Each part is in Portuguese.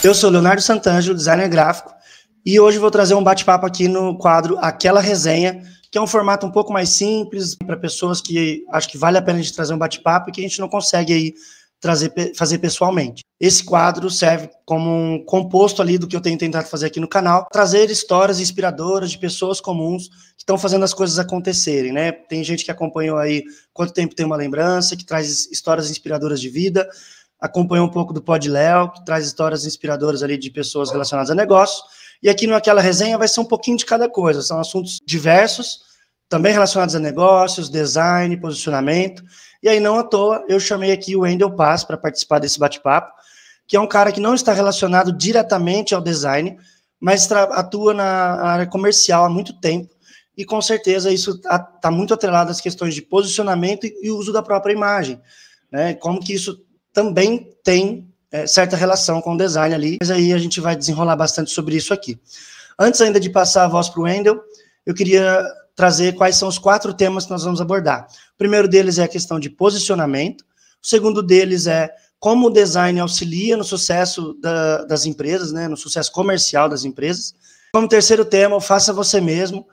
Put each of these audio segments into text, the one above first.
Eu sou Leonardo Santangelo, designer gráfico, e hoje vou trazer um bate-papo aqui no quadro Aquela Resenha, que é um formato um pouco mais simples para pessoas que acho que vale a pena a gente trazer um bate-papo e que a gente não consegue aí fazer pessoalmente. Esse quadro serve como um composto ali do que eu tenho tentado fazer aqui no canal, trazer histórias inspiradoras de pessoas comuns que estão fazendo as coisas acontecerem, né? Tem gente que acompanhou aí Quanto Tempo Tem Uma Lembrança, que traz histórias inspiradoras de vida, acompanhou um pouco do Pod Léo, que traz histórias inspiradoras ali de pessoas relacionadas a negócios, e aqui no Aquela Resenha vai ser um pouquinho de cada coisa, são assuntos diversos, também relacionados a negócios, design, posicionamento, e aí não à toa eu chamei aqui o Wendel Paz para participar desse bate-papo, que é um cara que não está relacionado diretamente ao design, mas atua na área comercial há muito tempo, e com certeza isso está muito atrelado às questões de posicionamento e uso da própria imagem, né? Como que isso também tem certa relação com o design ali, mas aí a gente vai desenrolar bastante sobre isso aqui. Antes ainda de passar a voz para o Wendel, eu queria trazer quais são os 4 temas que nós vamos abordar. O primeiro deles é a questão de posicionamento, o segundo deles é como o design auxilia no sucesso das empresas, né, no sucesso comercial das empresas. Como terceiro tema, faça você mesmo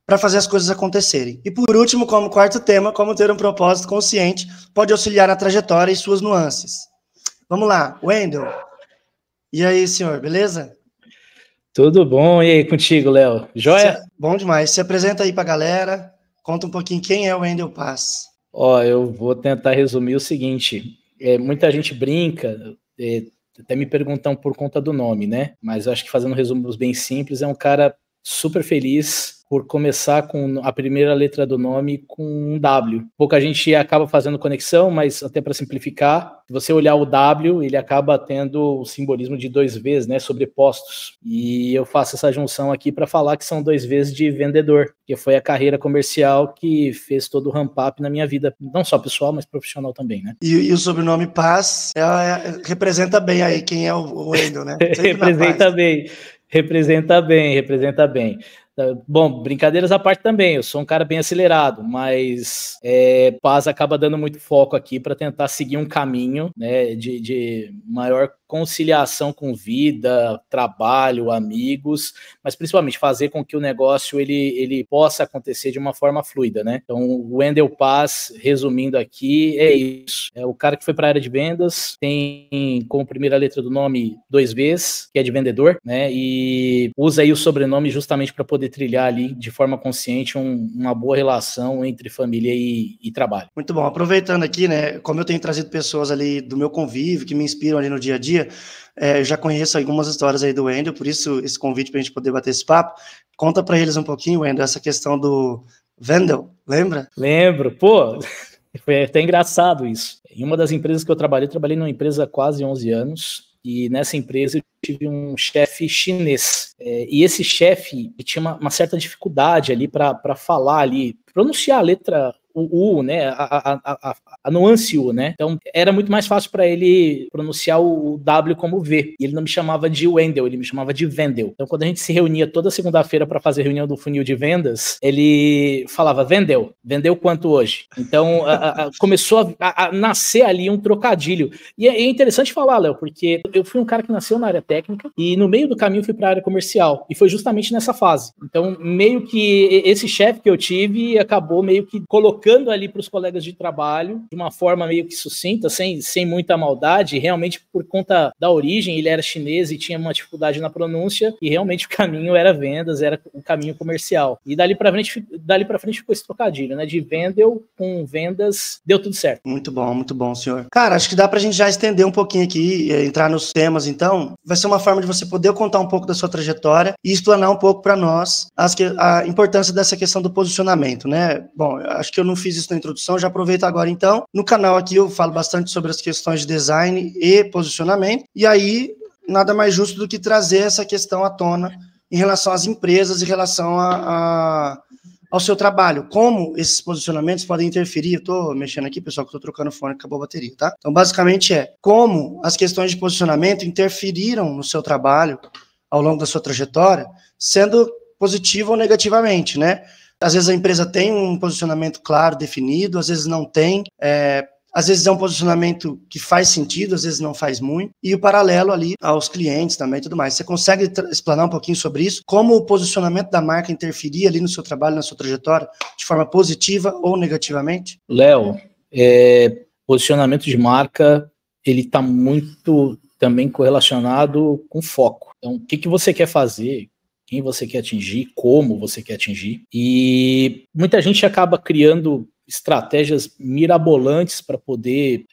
para fazer as coisas acontecerem. E por último, como quarto tema, como ter um propósito consciente pode auxiliar na trajetória e suas nuances. Vamos lá, Wendel. E aí, senhor, beleza? Tudo bom, e aí contigo, Léo? Joia? Bom demais. Se apresenta aí para a galera, conta um pouquinho quem é o Wendel Paz. Ó, eu vou tentar resumir o seguinte, muita gente brinca, até me perguntam por conta do nome, né? Mas eu acho que fazendo resumos bem simples, é um cara super feliz por começar com a primeira letra do nome com um W. Pouca gente acaba fazendo conexão, mas até para simplificar, se você olhar o W, ele acaba tendo o simbolismo de 2 Vs, né, sobrepostos. E eu faço essa junção aqui para falar que são 2 Vs de vendedor, que foi a carreira comercial que fez todo o ramp-up na minha vida, não só pessoal, mas profissional também, né? E o sobrenome Paz representa bem aí quem é o Wendel, né? Representa bem. Bom, brincadeiras à parte também, eu sou um cara bem acelerado, mas Paz acaba dando muito foco aqui para tentar seguir um caminho, né, de maior conciliação com vida, trabalho, amigos, mas principalmente fazer com que o negócio ele possa acontecer de uma forma fluida, né? Então, o Wendel Paz, resumindo aqui, é isso. É o cara que foi para a área de vendas, tem como primeira letra do nome 2 Vs, que é de vendedor, né? E usa aí o sobrenome justamente para poder trilhar ali de forma consciente uma boa relação entre família e trabalho. Muito bom. Aproveitando aqui, né, como eu tenho trazido pessoas ali do meu convívio, que me inspiram ali no dia a dia, eu já conheço algumas histórias aí do Wendel, por isso esse convite para a gente poder bater esse papo. Conta para eles um pouquinho, Wendel, essa questão do Wendel, lembra? Lembro, pô, foi até engraçado isso. Em uma das empresas que eu trabalhei numa empresa há quase 11 anos, e nessa empresa eu tive um chefe chinês, e esse chefe tinha uma certa dificuldade ali para falar ali, pronunciar a letra o U, né, a nuance U, né, então era muito mais fácil para ele pronunciar o W como V, e ele não me chamava de Wendel, ele me chamava de Vendel. Então quando a gente se reunia toda segunda-feira para fazer reunião do funil de vendas, ele falava vendeu quanto hoje? Então começou a nascer ali um trocadilho, e é interessante falar, Léo, porque eu fui um cara que nasceu na área técnica, e no meio do caminho fui para a área comercial, e foi justamente nessa fase. Então meio que esse chefe que eu tive acabou meio que colocando ali para os colegas de trabalho, de uma forma meio que sucinta, sem muita maldade, realmente por conta da origem, ele era chinês e tinha uma dificuldade na pronúncia, e realmente o caminho era vendas, era o caminho comercial. E dali para frente ficou esse trocadilho, né, de Vendel com vendas, deu tudo certo. Muito bom, senhor. Cara, acho que dá pra gente já estender um pouquinho aqui, entrar nos temas, então. Vai ser uma forma de você poder contar um pouco da sua trajetória e explanar um pouco para nós a importância dessa questão do posicionamento, né? Bom, acho que eu não fiz isso na introdução, já aproveito agora então. No canal aqui eu falo bastante sobre as questões de design e posicionamento, e aí nada mais justo do que trazer essa questão à tona em relação às empresas, em relação ao seu trabalho, como esses posicionamentos podem interferir. Eu estou mexendo aqui, pessoal, que eu estou trocando fone, acabou a bateria, tá? Então, basicamente como as questões de posicionamento interferiram no seu trabalho ao longo da sua trajetória, sendo positivo ou negativamente, né? Às vezes a empresa tem um posicionamento claro, definido, às vezes não tem. às vezes é um posicionamento que faz sentido, às vezes não faz muito, e o paralelo ali aos clientes também e tudo mais. Você consegue explanar um pouquinho sobre isso? Como o posicionamento da marca interferia ali no seu trabalho, na sua trajetória, de forma positiva ou negativamente? Léo, posicionamento de marca, ele está muito também correlacionado com foco. Então, o que você quer fazer, quem você quer atingir, como você quer atingir. E muita gente acaba criando estratégias mirabolantes para poder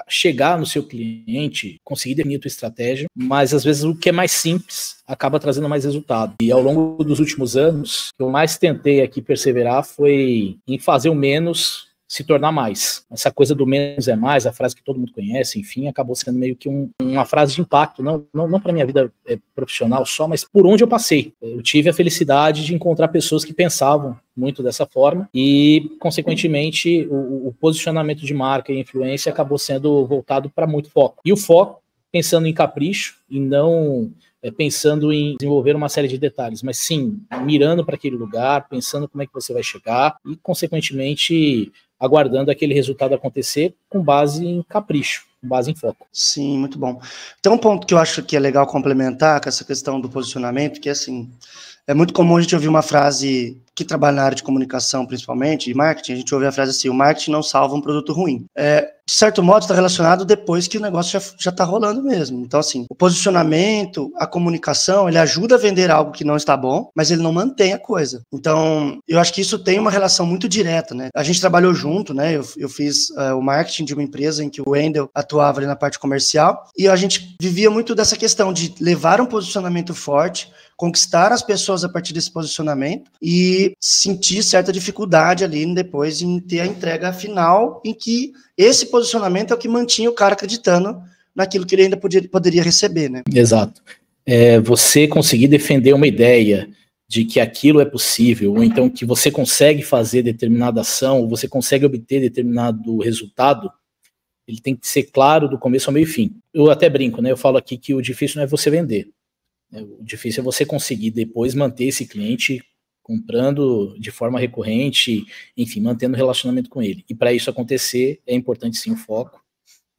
chegar no seu cliente, conseguir definir a tua estratégia, mas às vezes o que é mais simples acaba trazendo mais resultado. E ao longo dos últimos anos, o que eu mais tentei aqui perseverar foi em fazer o menos se tornar mais. Essa coisa do menos é mais, a frase que todo mundo conhece, enfim, acabou sendo meio que uma frase de impacto, não para minha vida profissional só, mas por onde eu passei. Eu tive a felicidade de encontrar pessoas que pensavam muito dessa forma e, consequentemente, o posicionamento de marca e influência acabou sendo voltado para muito foco. E o foco, pensando em capricho e não pensando em desenvolver uma série de detalhes, mas sim, mirando para aquele lugar, pensando como é que você vai chegar e, consequentemente, aguardando aquele resultado acontecer com base em capricho, com base em foco. Sim, muito bom. Tem um ponto que eu acho que é legal complementar com essa questão do posicionamento, que é assim, é muito comum a gente ouvir uma frase, que trabalha na área de comunicação principalmente, e marketing, a gente ouve a frase assim, o marketing não salva um produto ruim. De certo modo, está relacionado depois que o negócio já está rolando mesmo. Então, assim, o posicionamento, a comunicação, ele ajuda a vender algo que não está bom, mas ele não mantém a coisa. Então, eu acho que isso tem uma relação muito direta, né? A gente trabalhou junto, né? Eu fiz o marketing de uma empresa em que o Wendel atuava ali na parte comercial, e a gente vivia muito dessa questão de levar um posicionamento forte, conquistar as pessoas a partir desse posicionamento e sentir certa dificuldade ali depois em ter a entrega final, em que esse posicionamento é o que mantinha o cara acreditando naquilo que ele ainda poderia receber, né? Exato. Você conseguir defender uma ideia de que aquilo é possível, ou então que você consegue fazer determinada ação, ou você consegue obter determinado resultado, ele tem que ser claro do começo ao meio e fim. Eu até brinco, né? Eu falo aqui que o difícil não é você vender. O difícil é você conseguir depois manter esse cliente comprando de forma recorrente, enfim, mantendo relacionamento com ele. E para isso acontecer, é importante sim o foco,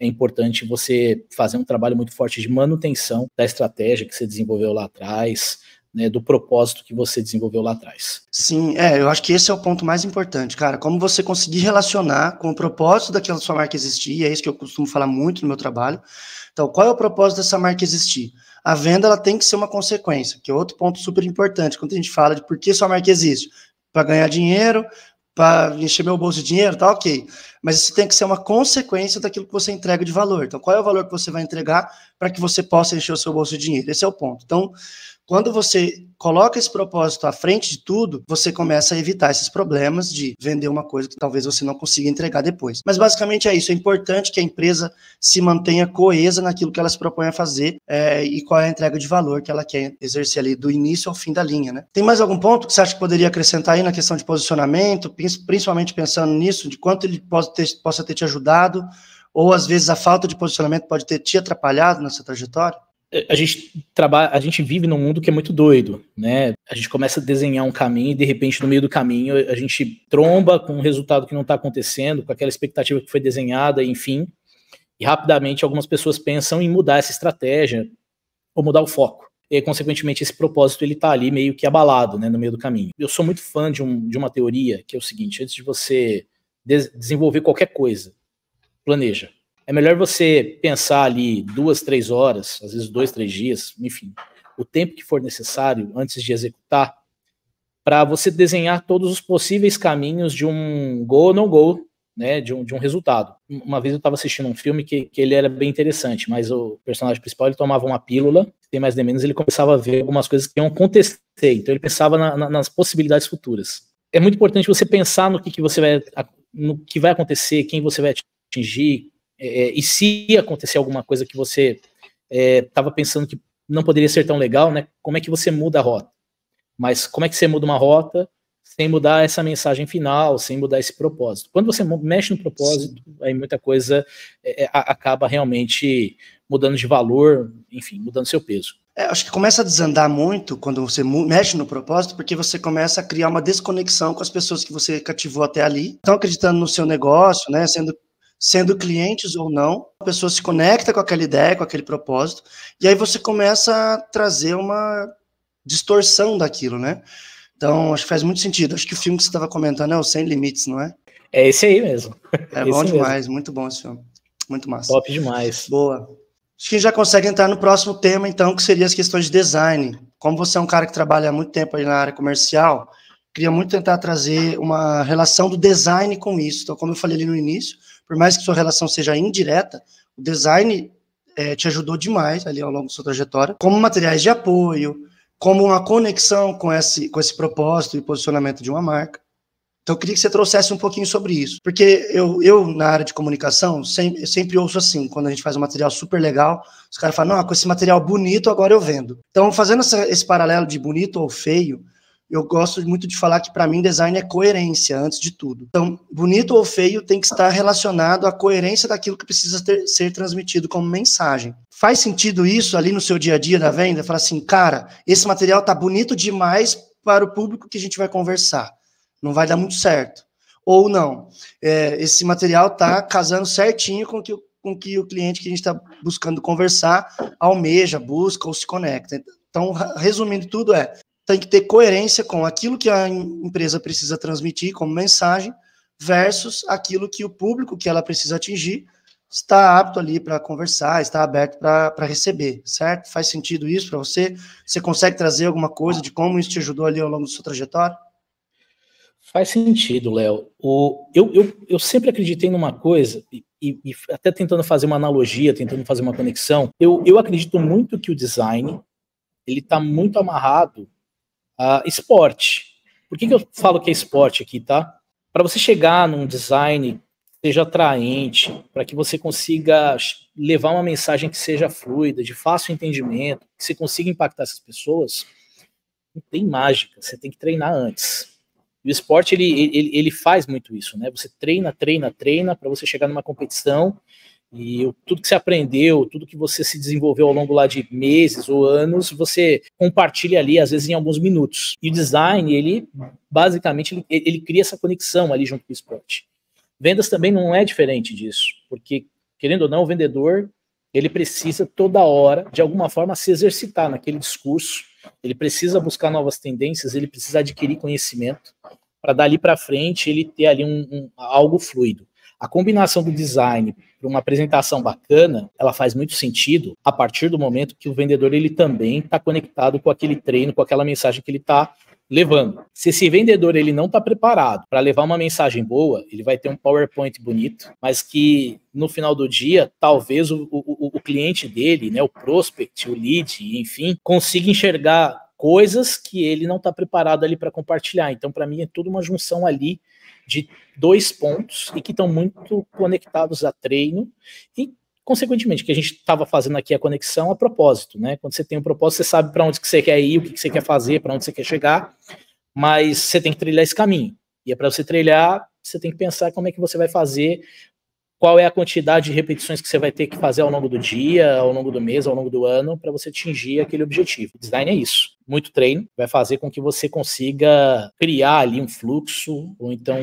é importante você fazer um trabalho muito forte de manutenção da estratégia que você desenvolveu lá atrás, né, do propósito que você desenvolveu lá atrás. Sim, eu acho que esse é o ponto mais importante, cara, como você conseguir relacionar com o propósito daquela sua marca existir, é isso que eu costumo falar muito no meu trabalho. Então, qual é o propósito dessa marca existir? A venda, ela tem que ser uma consequência, que é outro ponto super importante, quando a gente fala de por que sua marca existe. Para ganhar dinheiro, para encher meu bolso de dinheiro, tá ok. Mas isso tem que ser uma consequência daquilo que você entrega de valor. Então, qual é o valor que você vai entregar para que você possa encher o seu bolso de dinheiro? Esse é o ponto. Então, quando você coloca esse propósito à frente de tudo, você começa a evitar esses problemas de vender uma coisa que talvez você não consiga entregar depois. Mas basicamente é isso, é importante que a empresa se mantenha coesa naquilo que ela se propõe a fazer e qual é a entrega de valor que ela quer exercer ali do início ao fim da linha, né? Tem mais algum ponto que você acha que poderia acrescentar aí na questão de posicionamento, principalmente pensando nisso, de quanto ele possa ter te ajudado, ou às vezes a falta de posicionamento pode ter te atrapalhado nessa trajetória? A gente vive num mundo que é muito doido, né? A gente começa a desenhar um caminho e de repente no meio do caminho a gente tromba com um resultado que não está acontecendo, com aquela expectativa que foi desenhada, enfim, e rapidamente algumas pessoas pensam em mudar essa estratégia ou mudar o foco. E, consequentemente, esse propósito ele está ali meio que abalado, né, no meio do caminho. Eu sou muito fã de uma teoria que é o seguinte: antes de você desenvolver qualquer coisa, planeja. É melhor você pensar ali 2, 3 horas, às vezes 2, 3 dias, enfim, o tempo que for necessário antes de executar, para você desenhar todos os possíveis caminhos de um go ou no go, né, de um resultado. Uma vez eu estava assistindo um filme que ele era bem interessante, mas o personagem principal ele tomava uma pílula, sem mais nem menos ele começava a ver algumas coisas que iam acontecer, então ele pensava nas possibilidades futuras. É muito importante você pensar no que vai acontecer, quem você vai atingir, e se acontecer alguma coisa que você estava pensando que não poderia ser tão legal, né, como é que você muda a rota? Mas como é que você muda uma rota sem mudar essa mensagem final, sem mudar esse propósito? Quando você mexe no propósito, aí muita coisa acaba realmente mudando de valor, enfim, mudando seu peso. Acho que começa a desandar muito quando você mexe no propósito, porque você começa a criar uma desconexão com as pessoas que você cativou até ali, estão acreditando no seu negócio, né, sendo clientes ou não, a pessoa se conecta com aquela ideia, com aquele propósito, e aí você começa a trazer uma distorção daquilo, né? Então, acho que faz muito sentido. Acho que o filme que você estava comentando é o Sem Limites, não é? É esse aí mesmo. É bom demais, muito bom esse filme. Muito massa. Top demais. Boa. Acho que a gente já consegue entrar no próximo tema, então, que seria as questões de design. Como você é um cara que trabalha há muito tempo aí na área comercial, queria muito tentar trazer uma relação do design com isso. Então, como eu falei ali no início, por mais que sua relação seja indireta, o design te ajudou demais ali ao longo da sua trajetória, como materiais de apoio, como uma conexão com esse propósito e posicionamento de uma marca. Então, eu queria que você trouxesse um pouquinho sobre isso. Porque eu na área de comunicação, sempre ouço assim, quando a gente faz um material super legal, os caras falam, não, com esse material bonito, agora eu vendo. Então, fazendo esse paralelo de bonito ou feio, eu gosto muito de falar que, para mim, design é coerência, antes de tudo. Então, bonito ou feio tem que estar relacionado à coerência daquilo que precisa ser transmitido como mensagem. Faz sentido isso ali no seu dia a dia da venda? Falar assim, cara, esse material tá bonito demais para o público que a gente vai conversar. Não vai dar muito certo. Ou não, esse material está casando certinho com que o cliente que a gente está buscando conversar almeja, busca ou se conecta. Então, resumindo tudo, tem que ter coerência com aquilo que a empresa precisa transmitir como mensagem versus aquilo que o público que ela precisa atingir está apto ali para conversar, está aberto para receber, certo? Faz sentido isso para você? Você consegue trazer alguma coisa de como isso te ajudou ali ao longo da sua trajetória? Faz sentido, Léo. Eu sempre acreditei numa coisa, e até tentando fazer uma analogia, tentando fazer uma conexão, eu acredito muito que o design ele está muito amarrado a esporte. Por que eu falo que é esporte aqui, tá? Para você chegar num design que seja atraente, para que você consiga levar uma mensagem que seja fluida, de fácil entendimento, que você consiga impactar essas pessoas, não tem mágica, você tem que treinar antes. E o esporte, ele faz muito isso, né? Você treina para você chegar numa competição e tudo que você aprendeu, tudo que você se desenvolveu ao longo lá de meses ou anos, você compartilha ali, às vezes, em alguns minutos. E o design, ele, basicamente, ele cria essa conexão ali junto com o esporte. Vendas também não é diferente disso, porque, querendo ou não, o vendedor, ele precisa toda hora, de alguma forma, se exercitar naquele discurso, ele precisa buscar novas tendências, ele precisa adquirir conhecimento para dali para frente ele ter ali algo fluido. A combinação do design para uma apresentação bacana, ela faz muito sentido a partir do momento que o vendedor ele também está conectado com aquele treino, com aquela mensagem que ele está levando. Se esse vendedor ele não está preparado para levar uma mensagem boa, ele vai ter um PowerPoint bonito, mas que no final do dia, talvez o cliente dele, né, o prospect, o lead, enfim, consiga enxergar coisas que ele não está preparado ali para compartilhar. Então, para mim, é tudo uma junção ali de dois pontos e que estão muito conectados a treino e, consequentemente, que a gente estava fazendo aqui a conexão a propósito, né? Quando você tem um propósito, você sabe para onde que você quer ir, o que você quer fazer, para onde você quer chegar, mas você tem que trilhar esse caminho. E é para você trilhar, você tem que pensar como é que você vai fazer, qual é a quantidade de repetições que você vai ter que fazer ao longo do dia, ao longo do mês, ao longo do ano, para você atingir aquele objetivo. O design é isso. Muito treino vai fazer com que você consiga criar ali um fluxo, ou então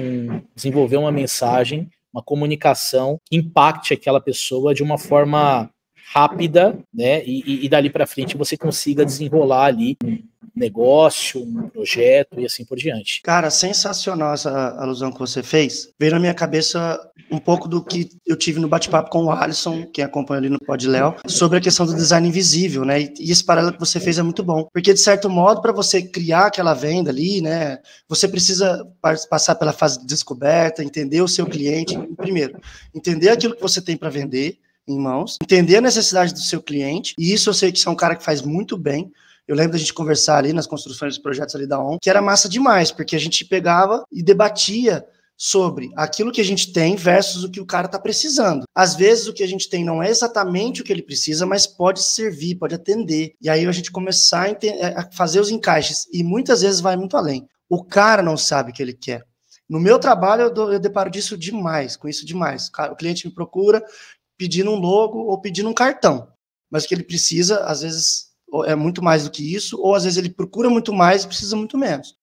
desenvolver uma mensagem, uma comunicação que impacte aquela pessoa de uma forma rápida, né? E dali para frente você consiga desenrolar ali um negócio, um projeto e assim por diante. Cara, sensacional essa alusão que você fez. Veio na minha cabeça um pouco do que eu tive no bate-papo com o Alisson, quem acompanha ali no Pod Léo, sobre a questão do design invisível, né? E esse paralelo que você fez é muito bom, porque de certo modo, para você criar aquela venda ali, né, você precisa passar pela fase de descoberta, entender o seu cliente, primeiro, entender aquilo que você tem para vender em mãos, entender a necessidade do seu cliente, e isso eu sei que você é um cara que faz muito bem. Eu lembro da gente conversar ali nas construções dos projetos ali da ON, que era massa demais, porque a gente pegava e debatia sobre aquilo que a gente tem versus o que o cara está precisando. Às vezes o que a gente tem não é exatamente o que ele precisa, mas pode servir, pode atender. E aí a gente começar a fazer os encaixes, e muitas vezes vai muito além. O cara não sabe o que ele quer. No meu trabalho eu deparo disso demais, com isso demais. O cliente me procura pedindo um logo ou pedindo um cartão, mas o que ele precisa, às vezes, é muito mais do que isso, ou às vezes ele procura muito mais e precisa muito menos.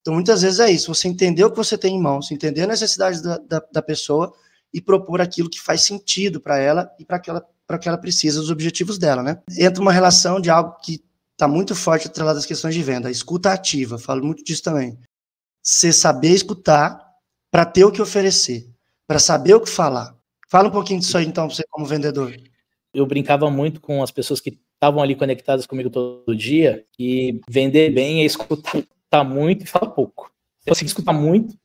Então, muitas vezes é isso, você entender o que você tem em mãos, entender a necessidade da pessoa e propor aquilo que faz sentido para ela e para que ela precisa dos objetivos dela, né? Entra uma relação de algo que está muito forte atrelado às questões de venda, a escuta ativa, falo muito disso também. Você saber escutar para ter o que oferecer, para saber o que falar. Fala um pouquinho disso aí, então, você como vendedor. Eu brincava muito com as pessoas que estavam ali conectadas comigo todo dia, e vender bem é escutar muito e falar pouco. Se você conseguir escutar muito,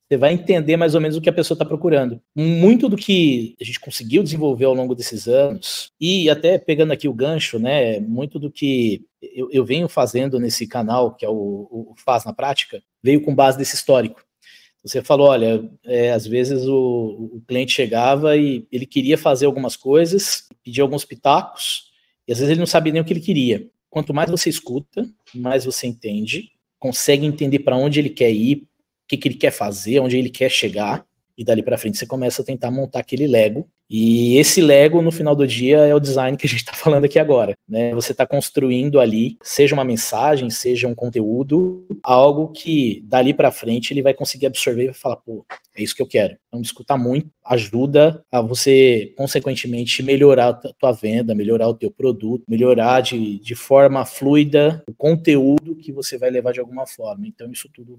você vai entender mais ou menos o que a pessoa está procurando. Muito do que a gente conseguiu desenvolver ao longo desses anos, e até pegando aqui o gancho, né, muito do que eu venho fazendo nesse canal, que é o Faz na Prática, veio com base nesse histórico. Você falou, olha, às vezes o cliente chegava e ele queria fazer algumas coisas, pedia alguns pitacos, e às vezes ele não sabia nem o que ele queria. Quanto mais você escuta, mais você entende, consegue entender para onde ele quer ir, o que ele quer fazer, onde ele quer chegar, e dali para frente você começa a tentar montar aquele Lego. E esse Lego, no final do dia, é o design que a gente está falando aqui agora, né? Você está construindo ali, seja uma mensagem, seja um conteúdo, algo que dali para frente ele vai conseguir absorver e vai falar, pô, é isso que eu quero. Então, escutar muito ajuda a você, consequentemente, melhorar a tua venda, melhorar o teu produto, melhorar de forma fluida o conteúdo que você vai levar de alguma forma. Então, isso tudo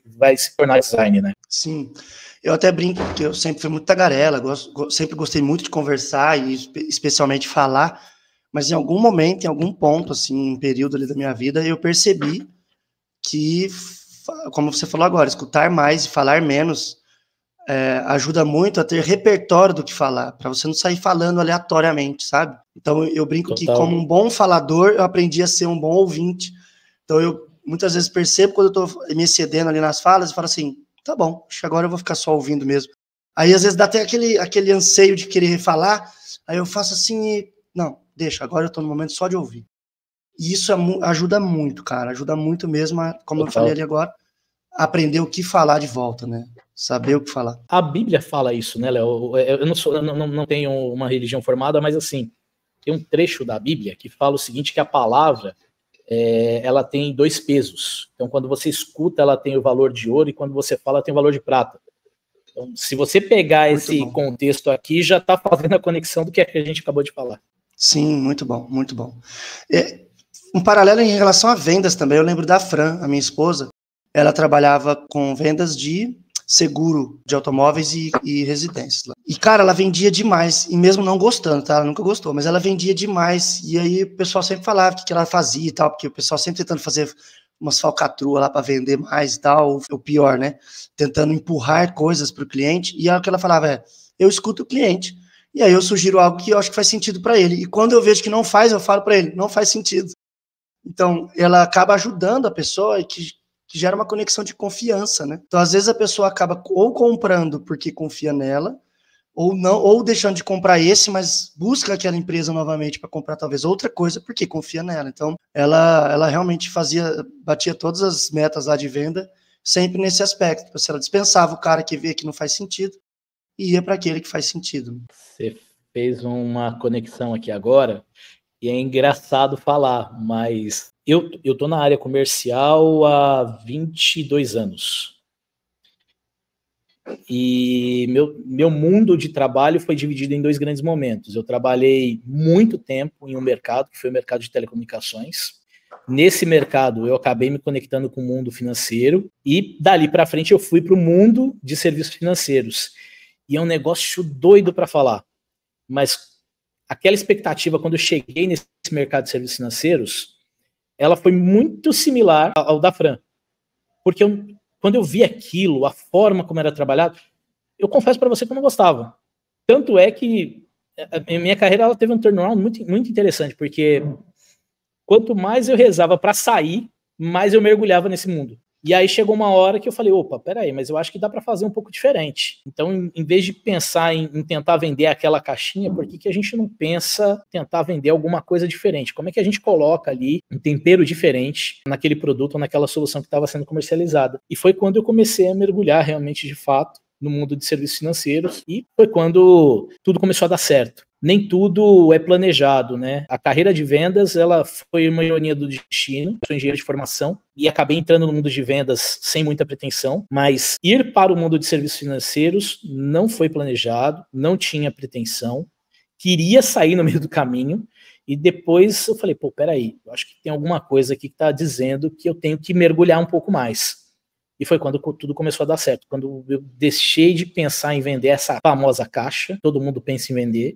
vai se tornar design, né? Sim, eu até brinco que eu sempre fui muito tagarela, sempre gostei muito de conversar e especialmente falar, mas em algum momento, em algum ponto, assim, um período ali da minha vida, eu percebi que, como você falou agora, escutar mais e falar menos ajuda muito a ter repertório do que falar, para você não sair falando aleatoriamente, sabe? Então eu brinco que como um bom falador, eu aprendi a ser um bom ouvinte. Então eu muitas vezes percebo quando eu estou me excedendo ali nas falas e falo assim, tá bom, acho que agora eu vou ficar só ouvindo mesmo. Aí às vezes dá até aquele anseio de querer falar, aí eu faço assim e, não, deixa, agora eu estou no momento só de ouvir. E isso ajuda muito, cara, ajuda muito mesmo, como eu falei ali agora, a aprender o que falar de volta, né? Saber o que falar. A Bíblia fala isso, né, Léo? Eu não tenho uma religião formada, mas assim, tem um trecho da Bíblia que fala o seguinte, que a palavra ela tem dois pesos. Então, quando você escuta, ela tem o valor de ouro, e quando você fala, ela tem o valor de prata. Então, se você pegar muito esse contexto aqui, já está fazendo a conexão do que a gente acabou de falar. Sim, muito bom, muito bom. Um paralelo em relação a vendas também, eu lembro da Fran, a minha esposa, ela trabalhava com vendas de seguro de automóveis e residências. E, cara, ela vendia demais, e mesmo não gostando, tá? Ela nunca gostou, mas ela vendia demais, e aí o pessoal sempre falava o que ela fazia e tal, porque o pessoal sempre tentando fazer umas falcatruas lá para vender mais e tal, o pior, né? Tentando empurrar coisas para o cliente, e aí o que ela falava eu escuto o cliente, e aí eu sugiro algo que eu acho que faz sentido para ele, e quando eu vejo que não faz, eu falo para ele, não faz sentido. Então, ela acaba ajudando a pessoa e que gera uma conexão de confiança, né? Então, às vezes a pessoa acaba ou comprando porque confia nela, ou não, ou deixando de comprar esse, mas busca aquela empresa novamente para comprar talvez outra coisa porque confia nela. Então, ela realmente batia todas as metas lá de venda, sempre nesse aspecto. Se ela dispensava o cara que vê que não faz sentido e ia para aquele que faz sentido. Você fez uma conexão aqui agora, e é engraçado falar, mas eu tô na área comercial há 22 anos. E meu mundo de trabalho foi dividido em dois grandes momentos. Eu trabalhei muito tempo em um mercado, que foi o mercado de telecomunicações. Nesse mercado, eu acabei me conectando com o mundo financeiro, e dali para frente eu fui para o mundo de serviços financeiros. E é um negócio doido para falar. Mas aquela expectativa, quando eu cheguei nesse mercado de serviços financeiros, ela foi muito similar ao da Fran. Porque quando eu vi aquilo, a forma como era trabalhado, eu confesso para você que eu não gostava. Tanto é que a minha carreira ela teve um turnaround muito, muito interessante, porque quanto mais eu rezava para sair, mais eu mergulhava nesse mundo. E aí chegou uma hora que eu falei, opa, peraí, mas eu acho que dá para fazer um pouco diferente. Então, em vez de pensar em tentar vender aquela caixinha, por que a gente não pensa em tentar vender alguma coisa diferente? Como é que a gente coloca ali um tempero diferente naquele produto ou naquela solução que estava sendo comercializada? E foi quando eu comecei a mergulhar realmente, de fato, no mundo de serviços financeiros, e foi quando tudo começou a dar certo. nem tudo é planejado, né? A carreira de vendas, ela foi uma ironia do destino. Sou engenheiro de formação e acabei entrando no mundo de vendas sem muita pretensão, mas ir para o mundo de serviços financeiros não foi planejado, não tinha pretensão, queria sair no meio do caminho e depois eu falei, pô, peraí, eu acho que tem alguma coisa aqui que está dizendo que eu tenho que mergulhar um pouco mais. E foi quando tudo começou a dar certo, quando eu deixei de pensar em vender essa famosa caixa, todo mundo pensa em vender,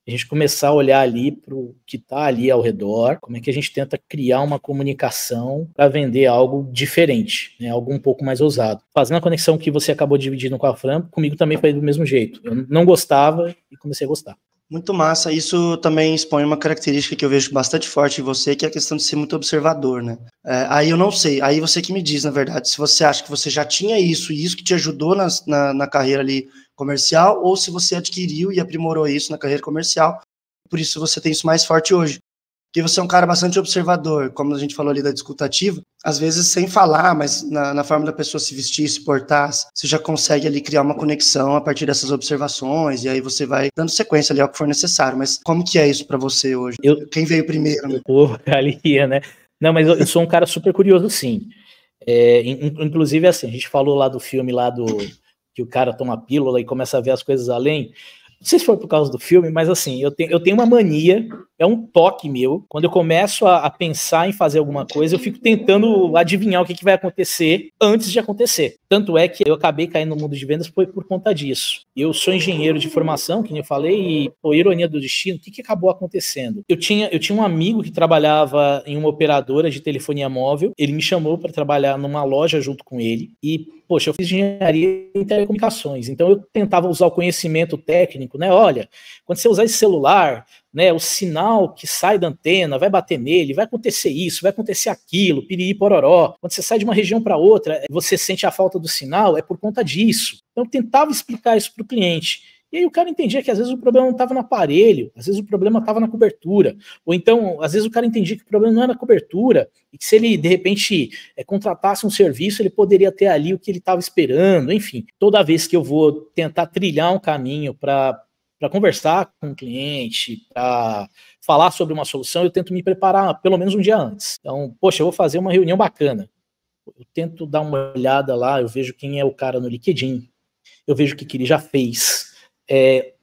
a gente começar a olhar ali para o que está ali ao redor, como é que a gente tenta criar uma comunicação para vender algo diferente, né, algo um pouco mais ousado. Fazendo a conexão que você acabou dividindo com a Fran, comigo também foi do mesmo jeito. Eu não gostava e comecei a gostar. Muito massa, isso também expõe uma característica que eu vejo bastante forte em você, que é a questão de ser muito observador, né? Aí eu não sei, aí você que me diz, na verdade, se você acha que você já tinha isso, e isso que te ajudou na carreira ali comercial, ou se você adquiriu e aprimorou isso na carreira comercial, por isso você tem isso mais forte hoje. Porque você é um cara bastante observador, como a gente falou ali da discutativa, às vezes sem falar, mas na forma da pessoa se vestir, se portar, você já consegue ali criar uma conexão a partir dessas observações, e aí você vai dando sequência ali ao que for necessário. Mas como que é isso para você hoje? Quem veio primeiro? Né? Ali, né? Não, mas eu sou um cara super curioso, sim. Inclusive, assim, a gente falou lá do filme lá que o cara toma pílula e começa a ver as coisas além. Não sei se foi por causa do filme, mas assim, eu tenho uma mania, é um toque meu, quando eu começo a pensar em fazer alguma coisa, eu fico tentando adivinhar o que vai acontecer antes de acontecer. Tanto é que eu acabei caindo no mundo de vendas foi por conta disso. Eu sou engenheiro de formação, que nem eu falei, e, pô, ironia do destino, o que acabou acontecendo? Eu tinha um amigo que trabalhava em uma operadora de telefonia móvel, ele me chamou para trabalhar numa loja junto com ele, e poxa, eu fiz engenharia em telecomunicações, então eu tentava usar o conhecimento técnico, né? Olha, quando você usar esse celular, né, o sinal que sai da antena vai bater nele, vai acontecer isso, vai acontecer aquilo, piriri pororó. Quando você sai de uma região para outra, você sente a falta do sinal, é por conta disso. Então eu tentava explicar isso para o cliente. E aí o cara entendia que às vezes o problema não estava no aparelho, às vezes o problema estava na cobertura. Ou então, às vezes o cara entendia que o problema não era na cobertura, e que se ele, de repente, contratasse um serviço, ele poderia ter ali o que ele estava esperando. Enfim, toda vez que eu vou tentar trilhar um caminho para conversar com o cliente, para falar sobre uma solução, eu tento me preparar pelo menos um dia antes. Então, poxa, eu vou fazer uma reunião bacana. Eu tento dar uma olhada lá, eu vejo quem é o cara no LinkedIn, eu vejo o que ele já fez,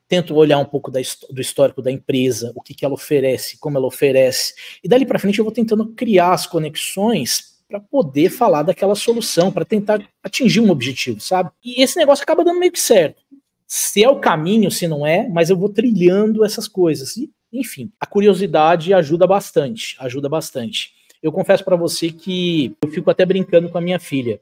tento olhar um pouco do histórico da empresa, o que ela oferece, como ela oferece, e dali para frente eu vou tentando criar as conexões para poder falar daquela solução, para tentar atingir um objetivo, sabe? E esse negócio acaba dando meio que certo. Se é o caminho, se não é, mas eu vou trilhando essas coisas. E, enfim, a curiosidade ajuda bastante, Eu confesso para você que eu fico até brincando com a minha filha,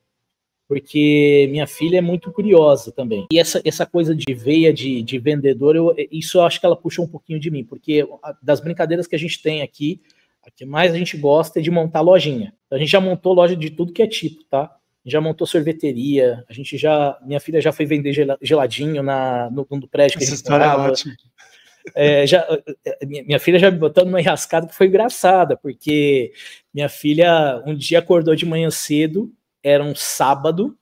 porque minha filha é muito curiosa também. E essa coisa de veia de vendedor, isso eu acho que ela puxa um pouquinho de mim, porque das brincadeiras que a gente tem aqui, a que mais a gente gosta é de montar lojinha. A gente já montou loja de tudo que é tipo, tá? Já montou sorveteria, minha filha já foi vender geladinho no prédio que a gente morava. Essa história é ótima. Minha filha já me botou numa enrascada que foi engraçada, porque minha filha um dia acordou de manhã cedo, era um sábado,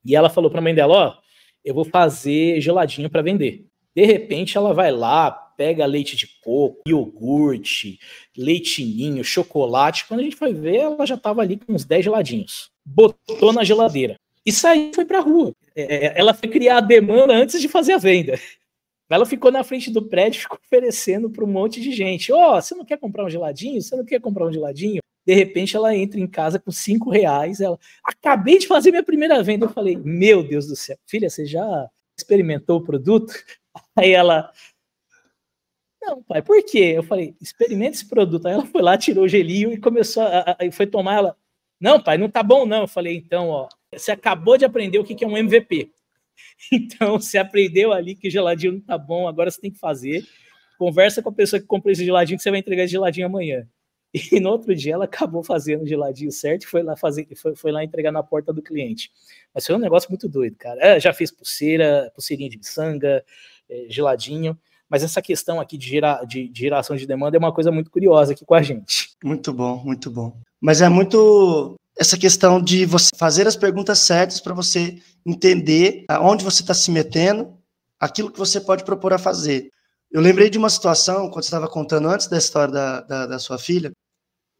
e ela falou para a mãe dela, eu vou fazer geladinho para vender. De repente ela vai lá, pega leite de coco, iogurte, leite ninho, chocolate. Quando a gente foi ver, ela já estava ali com uns 10 geladinhos. Botou na geladeira. E saiu, foi pra rua. Ela foi criar a demanda antes de fazer a venda. Ela ficou na frente do prédio, ficou oferecendo para um monte de gente. Você não quer comprar um geladinho? Você não quer comprar um geladinho? De repente ela entra em casa com R$5. Ela, acabei de fazer minha primeira venda. Eu falei, meu Deus do céu. Filha, você já experimentou o produto? Aí ela... Não, pai, por quê? Eu falei, experimenta esse produto. Aí ela foi lá, tirou o gelinho e começou foi tomar. Ela, não, pai, não tá bom não. Eu falei, então, você acabou de aprender o que é um MVP. Então, você aprendeu ali que geladinho não tá bom, agora você tem que fazer. Conversa com a pessoa que comprou esse geladinho, que você vai entregar esse geladinho amanhã. E no outro dia ela acabou fazendo o geladinho certo e foi lá entregar na porta do cliente. Mas foi um negócio muito doido, cara. Já fiz pulseirinha de miçanga, geladinho. Mas essa questão aqui de geração de demanda é uma coisa muito curiosa aqui com a gente. Muito bom, muito bom. Mas é muito essa questão de você fazer as perguntas certas para você entender aonde você está se metendo, aquilo que você pode propor a fazer. Eu lembrei de uma situação, quando você estava contando antes da história da sua filha,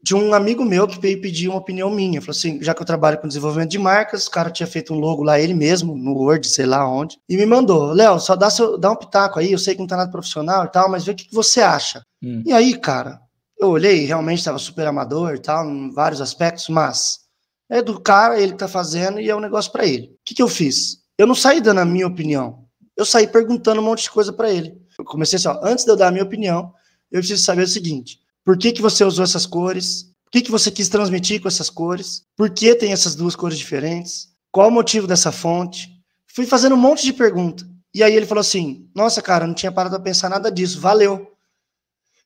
de um amigo meu que veio pedir uma opinião minha. Falou assim, já que eu trabalho com desenvolvimento de marcas, o cara tinha feito um logo lá, ele mesmo, no Word, sei lá onde, e me mandou, Léo, só dá um pitaco aí, eu sei que não tá nada profissional e tal, mas vê o que você acha. E aí, cara, eu olhei, realmente estava super amador e tal, em vários aspectos, mas é do cara, ele que tá fazendo e é um negócio para ele. O que eu fiz? Eu não saí dando a minha opinião, eu saí perguntando um monte de coisa para ele. Eu comecei assim, ó, antes de eu dar a minha opinião, eu preciso saber o seguinte, por que você usou essas cores? O que você quis transmitir com essas cores? Por que tem essas duas cores diferentes? Qual o motivo dessa fonte? Fui fazendo um monte de pergunta. E aí ele falou assim, nossa, cara, eu não tinha parado a pensar nada disso, valeu.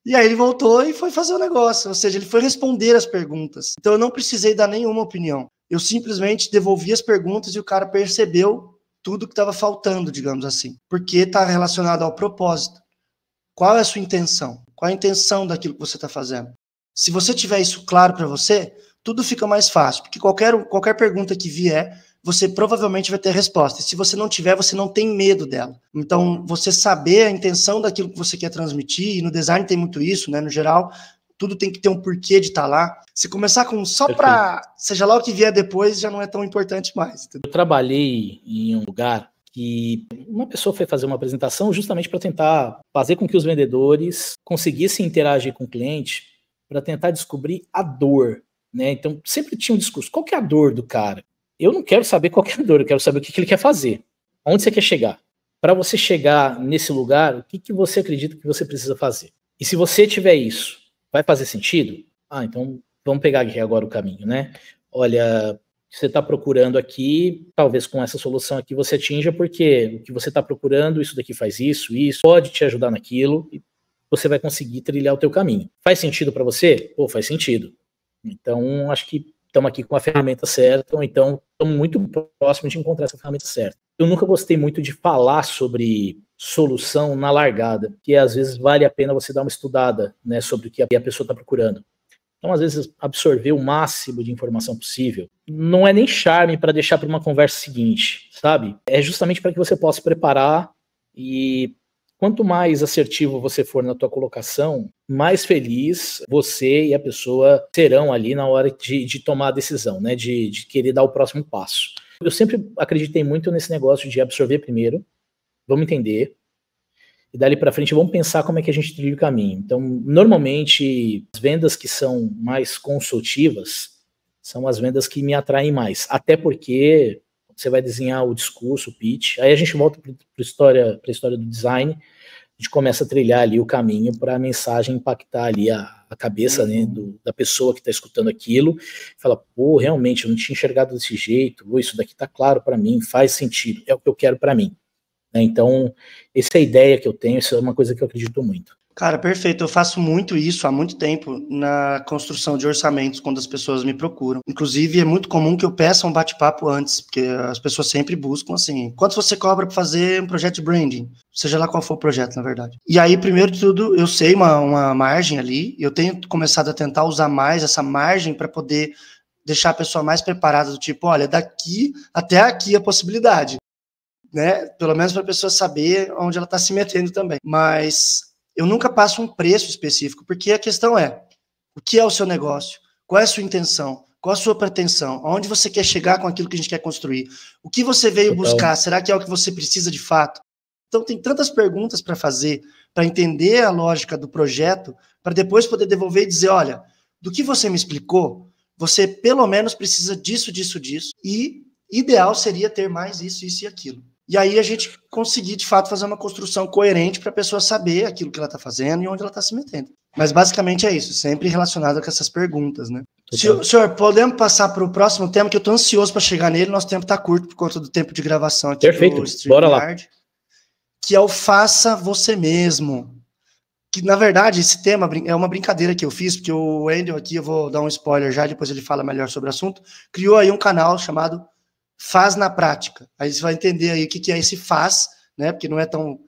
E aí ele voltou e foi fazer o negócio, ou seja, ele foi responder as perguntas. Então eu não precisei dar nenhuma opinião. Eu simplesmente devolvi as perguntas e o cara percebeu tudo que estava faltando, digamos assim. Porque está relacionado ao propósito. Qual é a sua intenção? Qual é a intenção daquilo que você está fazendo? Se você tiver isso claro para você, tudo fica mais fácil, porque qualquer pergunta que vier, você provavelmente vai ter resposta. E se você não tiver, você não tem medo dela. Então, você saber a intenção daquilo que você quer transmitir, e no design tem muito isso, né? No geral, tudo tem que ter um porquê de estar lá. Se começar com só para, seja lá o que vier depois, já não é tão importante mais. Entendeu? Eu trabalhei em um lugar que uma pessoa foi fazer uma apresentação justamente para tentar fazer com que os vendedores conseguissem interagir com o cliente para tentar descobrir a dor, né? Então, sempre tinha um discurso. Qual que é a dor do cara? Eu não quero saber qual que é a dor, eu quero saber o que ele quer fazer. Onde você quer chegar? Para você chegar nesse lugar, o que você acredita que você precisa fazer? E se você tiver isso, vai fazer sentido? Ah, então vamos pegar aqui agora o caminho, né? Olha, você está procurando aqui, talvez com essa solução aqui você atinja, porque o que você está procurando, isso daqui faz isso, pode te ajudar naquilo, e você vai conseguir trilhar o teu caminho. Faz sentido para você? Pô, faz sentido. Então, acho que estamos aqui com a ferramenta certa, ou então estamos muito próximos de encontrar essa ferramenta certa. Eu nunca gostei muito de falar sobre solução na largada, que às vezes vale a pena você dar uma estudada, né, sobre o que a pessoa está procurando. Então, às vezes, absorver o máximo de informação possível não é nem charme para deixar para uma conversa seguinte, sabe? É justamente para que você possa se preparar e quanto mais assertivo você for na tua colocação, mais feliz você e a pessoa serão ali na hora de tomar a decisão, né? De querer dar o próximo passo. Eu sempre acreditei muito nesse negócio de absorver primeiro, vamos entender, e dali para frente vamos pensar como é que a gente trilha o caminho. Então, normalmente, as vendas que são mais consultivas são as vendas que me atraem mais. Até porque você vai desenhar o discurso, o pitch, aí a gente volta para a história do design, a gente começa a trilhar ali o caminho para a mensagem impactar ali a cabeça, né, da pessoa que está escutando aquilo, fala, pô, realmente, eu não tinha enxergado desse jeito, isso daqui está claro para mim, faz sentido, é o que eu quero para mim. Então, essa é a ideia que eu tenho, isso é uma coisa que eu acredito muito. Cara, perfeito. Eu faço muito isso há muito tempo na construção de orçamentos quando as pessoas me procuram. Inclusive, é muito comum que eu peça um bate-papo antes, porque as pessoas sempre buscam assim, quanto você cobra para fazer um projeto de branding? Seja lá qual for o projeto, na verdade. E aí, primeiro de tudo, eu sei uma margem ali, eu tenho começado a tentar usar mais essa margem para poder deixar a pessoa mais preparada, do tipo, olha, daqui até aqui a possibilidade, né? Pelo menos para a pessoa saber onde ela está se metendo também. Mas eu nunca passo um preço específico, porque a questão é, o que é o seu negócio? Qual é a sua intenção? Qual a sua pretensão? Aonde você quer chegar com aquilo que a gente quer construir? O que você veio buscar? Será que é o que você precisa de fato? Então, tem tantas perguntas para fazer, para entender a lógica do projeto, para depois poder devolver e dizer, olha, do que você me explicou, você pelo menos precisa disso, disso, disso, e ideal seria ter mais isso, isso e aquilo. E aí a gente conseguir, de fato, fazer uma construção coerente para a pessoa saber aquilo que ela está fazendo e onde ela está se metendo. Mas basicamente é isso, sempre relacionado com essas perguntas, né? Senhor, podemos passar para o próximo tema, que eu estou ansioso para chegar nele, nosso tempo está curto por conta do tempo de gravação aqui. Perfeito, do StreamYard, que é o Faça Você Mesmo. Que, na verdade, esse tema é uma brincadeira que eu fiz, porque o Wendel aqui, eu vou dar um spoiler já, depois ele fala melhor sobre o assunto, criou aí um canal chamado Faz na Prática. Aí você vai entender aí o que é esse faz, né? Porque não é tão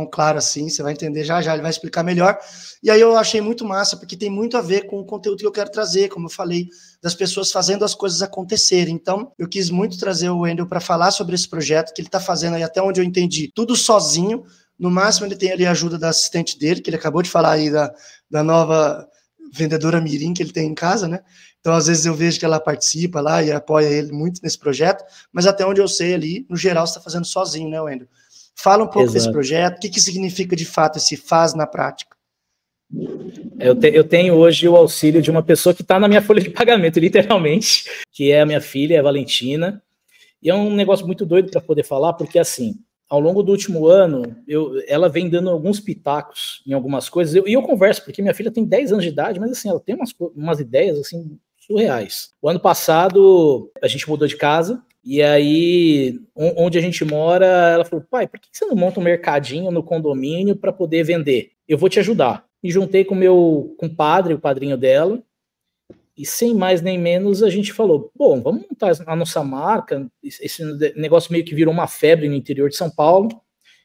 claro assim, você vai entender já, ele vai explicar melhor. E aí eu achei muito massa, porque tem muito a ver com o conteúdo que eu quero trazer, como eu falei, das pessoas fazendo as coisas acontecerem. Então, eu quis muito trazer o Wendel para falar sobre esse projeto que ele está fazendo aí, até onde eu entendi, tudo sozinho, No máximo, ele tem ali a ajuda da assistente dele, que ele acabou de falar aí da nova vendedora mirim que ele tem em casa, né? Então, às vezes, eu vejo que ela participa lá e apoia ele muito nesse projeto, mas até onde eu sei ali, no geral, você está fazendo sozinho, né, Wendel? Fala um pouco desse projeto, o que significa, de fato, esse faz na prática? Eu tenho hoje o auxílio de uma pessoa que está na minha folha de pagamento, literalmente, que é a minha filha, a Valentina, e é um negócio muito doido para poder falar, porque, assim, ao longo do último ano, ela vem dando alguns pitacos em algumas coisas, e eu converso, porque minha filha tem 10 anos de idade, mas assim, ela tem umas ideias assim, surreais. O ano passado, a gente mudou de casa, e aí, onde a gente mora, ela falou, pai, por que você não monta um mercadinho no condomínio para poder vender? Eu vou te ajudar. E juntei com o meu compadre, o padrinho dela, e sem mais nem menos a gente falou, bom, vamos montar a nossa marca, esse negócio meio que virou uma febre no interior de São Paulo,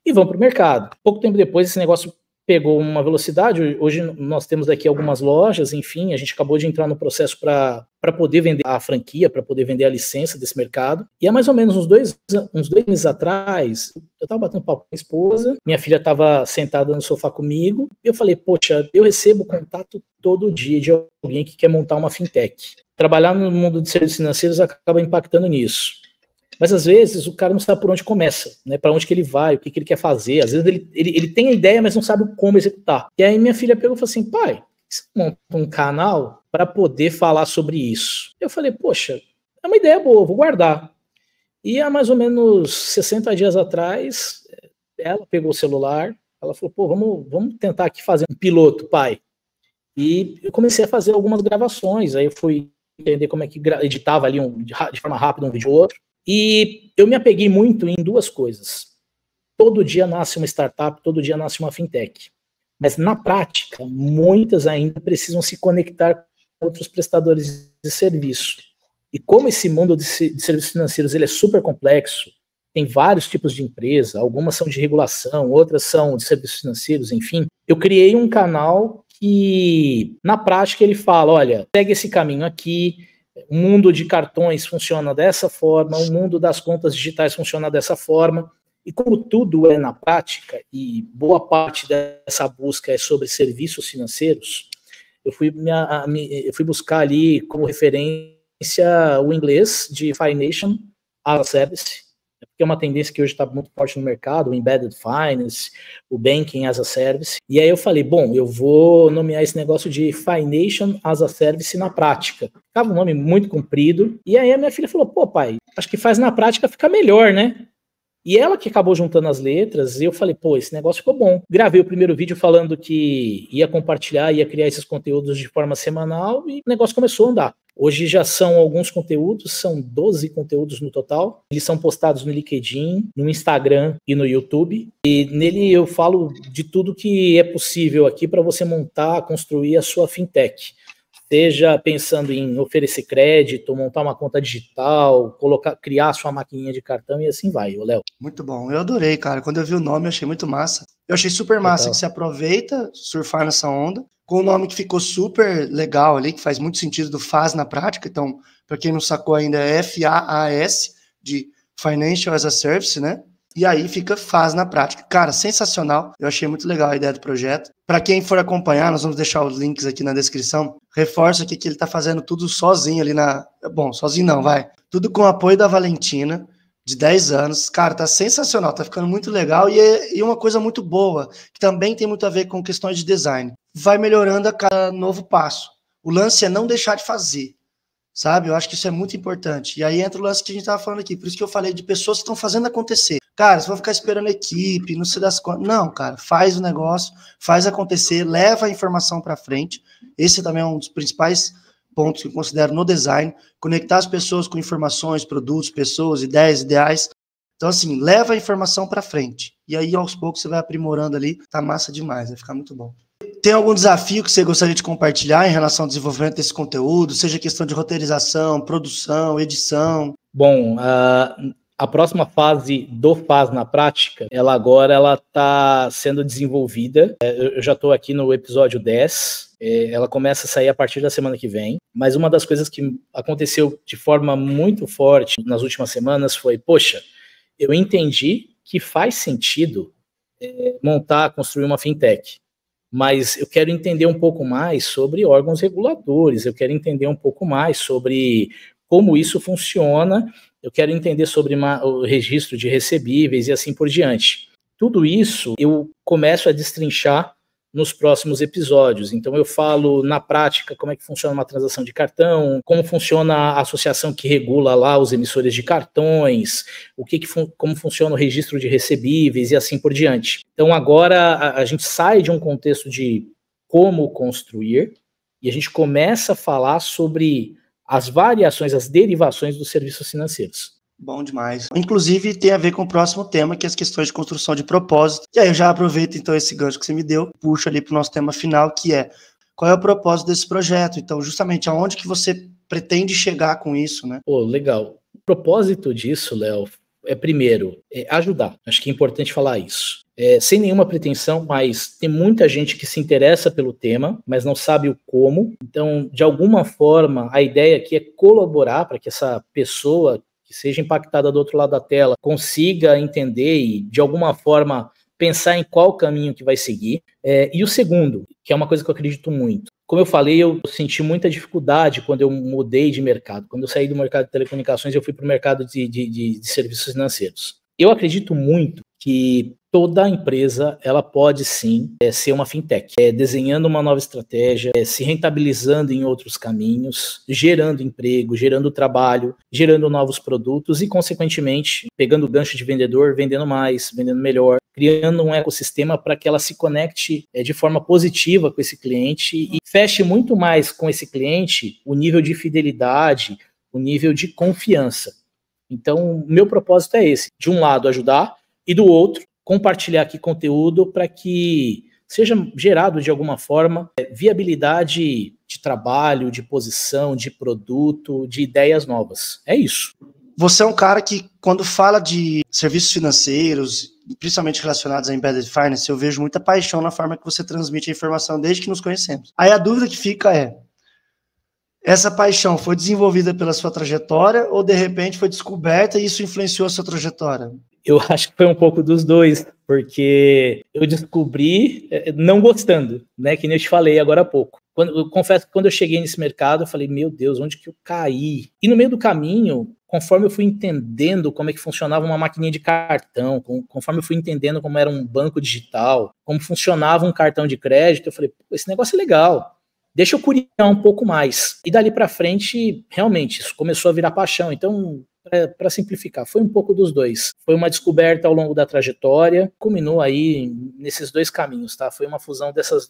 e vamos para o mercado. Pouco tempo depois esse negócio pegou uma velocidade, hoje nós temos aqui algumas lojas, enfim, a gente acabou de entrar no processo para poder vender a franquia, para poder vender a licença desse mercado, e há mais ou menos uns dois meses atrás, eu estava batendo papo com a esposa, minha filha estava sentada no sofá comigo, e eu falei, poxa, eu recebo contato todo dia de alguém que quer montar uma fintech. Trabalhar no mundo de serviços financeiros acaba impactando nisso. Mas às vezes o cara não sabe por onde começa, né? Para onde que ele vai, o que ele quer fazer. Às vezes ele tem a ideia, mas não sabe como executar. E aí minha filha pegou e falou assim, pai, você monta um canal para poder falar sobre isso? Eu falei, poxa, é uma ideia boa, vou guardar. E há mais ou menos 60 dias atrás, ela pegou o celular, ela falou, pô, vamos tentar aqui fazer um piloto, pai. E eu comecei a fazer algumas gravações, aí eu fui entender como é que editava ali de forma rápida um vídeo ou outro. E eu me apeguei muito em duas coisas. Todo dia nasce uma startup, todo dia nasce uma fintech. Mas na prática, muitas ainda precisam se conectar com outros prestadores de serviço. E como esse mundo de serviços financeiros ele é super complexo, tem vários tipos de empresa, algumas são de regulação, outras são de serviços financeiros, enfim, eu criei um canal que, na prática, ele fala, olha, segue esse caminho aqui, o mundo de cartões funciona dessa forma, o mundo das contas digitais funciona dessa forma, e como tudo é na prática, e boa parte dessa busca é sobre serviços financeiros, eu fui buscar ali como referência o inglês de Financial as a Service, porque é uma tendência que hoje está muito forte no mercado, o Embedded Finance, o Banking as a Service. E aí eu falei, bom, eu vou nomear esse negócio de Financial as a Service na prática. Ficava um nome muito comprido. E aí a minha filha falou, pô, pai, acho que faz na prática fica melhor, né? E ela que acabou juntando as letras, e eu falei, pô, esse negócio ficou bom. Gravei o primeiro vídeo falando que ia compartilhar, ia criar esses conteúdos de forma semanal, e o negócio começou a andar. Hoje já são alguns conteúdos, são 12 conteúdos no total. Eles são postados no LinkedIn, no Instagram e no YouTube. E nele eu falo de tudo que é possível aqui para você montar, construir a sua fintech. Seja pensando em oferecer crédito, montar uma conta digital, criar sua maquininha de cartão e assim vai, Léo. Muito bom, eu adorei, cara. Quando eu vi o nome, eu achei muito massa. Eu achei super massa que você aproveita surfar nessa onda, com o nome que ficou super legal ali, que faz muito sentido do faz na prática. Então, para quem não sacou ainda, é FAAS, de Financial as a Service, né? E aí fica faz na prática. Cara, sensacional. Eu achei muito legal a ideia do projeto. Para quem for acompanhar, nós vamos deixar os links aqui na descrição. Reforço aqui que ele tá fazendo tudo sozinho ali na... Bom, sozinho não, vai. Tudo com o apoio da Valentina, de 10 anos. Cara, tá sensacional, tá ficando muito legal. E uma coisa muito boa, que também tem muito a ver com questões de design. Vai melhorando a cada novo passo. O lance é não deixar de fazer. Sabe? Eu acho que isso é muito importante. E aí entra o lance que a gente estava falando aqui. Por isso que eu falei de pessoas que estão fazendo acontecer. Cara, você vai ficar esperando a equipe, não sei das quantas. Não, cara, faz o negócio, faz acontecer, leva a informação para frente. Esse também é um dos principais pontos que eu considero no design. Conectar as pessoas com informações, produtos, pessoas, ideias, ideais. Então, assim, leva a informação para frente. E aí, aos poucos, você vai aprimorando ali. Tá massa demais, vai ficar muito bom. Tem algum desafio que você gostaria de compartilhar em relação ao desenvolvimento desse conteúdo, seja questão de roteirização, produção, edição? Bom, a próxima fase do Faz na Prática, ela está sendo desenvolvida. Eu já estou aqui no episódio 10, ela começa a sair a partir da semana que vem, mas uma das coisas que aconteceu de forma muito forte nas últimas semanas foi, poxa, eu entendi que faz sentido montar, construir uma fintech. Mas eu quero entender um pouco mais sobre órgãos reguladores, eu quero entender um pouco mais sobre como isso funciona, eu quero entender sobre o registro de recebíveis e assim por diante. Tudo isso eu começo a destrinchar nos próximos episódios. Então eu falo na prática como é que funciona uma transação de cartão, como funciona a associação que regula lá os emissores de cartões, como funciona o registro de recebíveis e assim por diante. Então agora a gente sai de um contexto de como construir e a gente começa a falar sobre as variações, as derivações dos serviços financeiros. Bom demais. Inclusive, tem a ver com o próximo tema, que é as questões de construção de propósito. E aí eu já aproveito, então, esse gancho que você me deu, puxo ali para o nosso tema final, que é qual é o propósito desse projeto? Então, justamente, aonde que você pretende chegar com isso, né? Pô, legal. O propósito disso, Léo, primeiro, ajudar. Acho que é importante falar isso. Sem nenhuma pretensão, mas tem muita gente que se interessa pelo tema, mas não sabe o como. Então, de alguma forma, a ideia aqui é colaborar para que essa pessoa que seja impactada do outro lado da tela, consiga entender e, de alguma forma, pensar em qual caminho que vai seguir. E o segundo, que é uma coisa que eu acredito muito. Como eu falei, eu senti muita dificuldade quando eu mudei de mercado. Quando eu saí do mercado de telecomunicações, eu fui para o mercado de serviços financeiros. Eu acredito muito que toda empresa ela pode sim ser uma fintech, desenhando uma nova estratégia, se rentabilizando em outros caminhos, gerando emprego, gerando trabalho, gerando novos produtos e, consequentemente, pegando o gancho de vendedor, vendendo mais, vendendo melhor, criando um ecossistema para que ela se conecte de forma positiva com esse cliente e feche muito mais com esse cliente o nível de fidelidade, o nível de confiança. Então, meu propósito é esse, de um lado ajudar e do outro compartilhar aqui conteúdo para que seja gerado de alguma forma viabilidade de trabalho, de posição, de produto, de ideias novas. É isso. Você é um cara que, quando fala de serviços financeiros, principalmente relacionados a Embedded Finance, eu vejo muita paixão na forma que você transmite a informação desde que nos conhecemos. Aí a dúvida que fica é, essa paixão foi desenvolvida pela sua trajetória ou, de repente, foi descoberta e isso influenciou a sua trajetória? Eu acho que foi um pouco dos dois, porque eu descobri não gostando, né? Que nem eu te falei agora há pouco. Eu confesso que quando eu cheguei nesse mercado, eu falei, meu Deus, onde que eu caí? E no meio do caminho, conforme eu fui entendendo como é que funcionava uma maquininha de cartão, conforme eu fui entendendo como era um banco digital, como funcionava um cartão de crédito, eu falei, esse negócio é legal. Deixa eu curiar um pouco mais. E dali para frente, realmente, isso começou a virar paixão. Então, para simplificar, foi um pouco dos dois. Foi uma descoberta ao longo da trajetória, culminou aí nesses dois caminhos, tá? Foi uma fusão dessas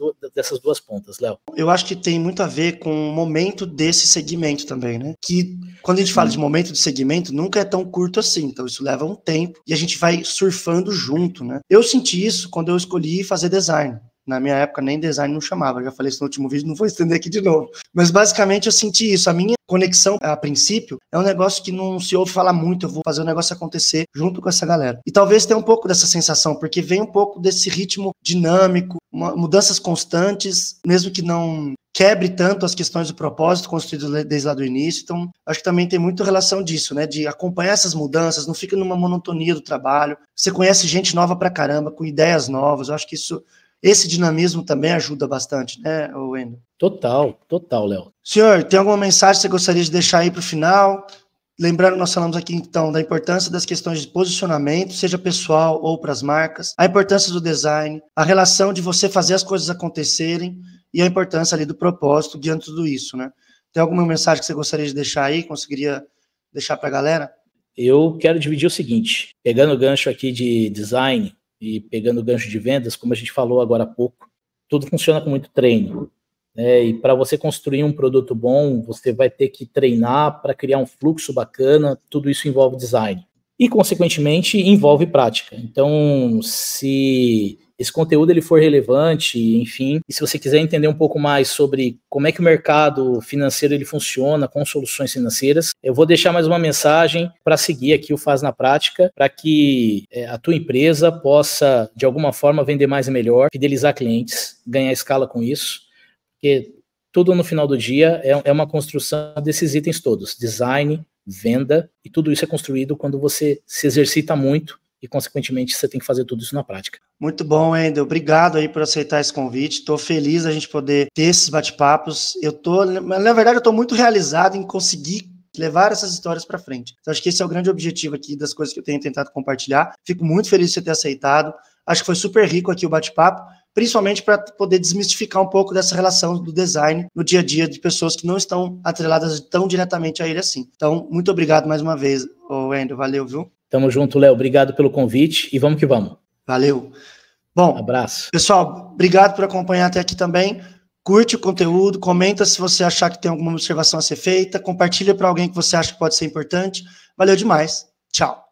duas pontas, Léo. Eu acho que tem muito a ver com o momento desse segmento também, né? Que quando a gente fala de momento de segmento, nunca é tão curto assim, então isso leva um tempo e a gente vai surfando junto, né? Eu senti isso quando eu escolhi fazer design. Na minha época, nem design não chamava. Já falei isso no último vídeo, não vou estender aqui de novo. Mas, basicamente, eu senti isso. A minha conexão, a princípio, é um negócio que não se ouve falar muito. Eu vou fazer o negócio acontecer junto com essa galera. E talvez tenha um pouco dessa sensação, porque vem um pouco desse ritmo dinâmico, mudanças constantes, mesmo que não quebre tanto as questões do propósito construído desde lá do início. Então, acho que também tem muito relação disso, né? De acompanhar essas mudanças, não fica numa monotonia do trabalho. Você conhece gente nova pra caramba, com ideias novas. Eu acho que esse dinamismo também ajuda bastante, né, Wendel? Total, Léo. Senhor, tem alguma mensagem que você gostaria de deixar aí para o final? Lembrando, nós falamos aqui, então, da importância das questões de posicionamento, seja pessoal ou para as marcas, a importância do design, a relação de você fazer as coisas acontecerem e a importância ali do propósito guiando tudo isso, né? Tem alguma mensagem que você gostaria de deixar aí, conseguiria deixar para a galera? Eu quero dividir o seguinte, pegando o gancho aqui de design, e pegando o gancho de vendas, como a gente falou agora há pouco, tudo funciona com muito treino. E para você construir um produto bom, você vai ter que treinar para criar um fluxo bacana, tudo isso envolve design. E, consequentemente, envolve prática. Então, se esse conteúdo ele for relevante, enfim, e se você quiser entender um pouco mais sobre como é que o mercado financeiro ele funciona com soluções financeiras, eu vou deixar mais uma mensagem para seguir aqui o Faz na Prática, para que a tua empresa possa, de alguma forma, vender mais e melhor, fidelizar clientes, ganhar escala com isso, porque tudo no final do dia é uma construção desses itens todos, design, venda, e tudo isso é construído quando você se exercita muito e, consequentemente, você tem que fazer tudo isso na prática. Muito bom, Wendel. Obrigado aí por aceitar esse convite. Estou feliz da gente poder ter esses bate-papos. Na verdade, eu estou muito realizado em conseguir levar essas histórias para frente. Então, acho que esse é o grande objetivo aqui das coisas que eu tenho tentado compartilhar. Fico muito feliz de você ter aceitado. Acho que foi super rico aqui o bate-papo, principalmente para poder desmistificar um pouco dessa relação do design no dia a dia de pessoas que não estão atreladas tão diretamente a ele assim. Então, muito obrigado mais uma vez, Wendel. Valeu, viu? Tamo junto, Léo. Obrigado pelo convite e vamos que vamos. Valeu. Bom, abraço. Pessoal, obrigado por acompanhar até aqui também. Curte o conteúdo, comenta se você achar que tem alguma observação a ser feita, compartilha para alguém que você acha que pode ser importante. Valeu demais. Tchau.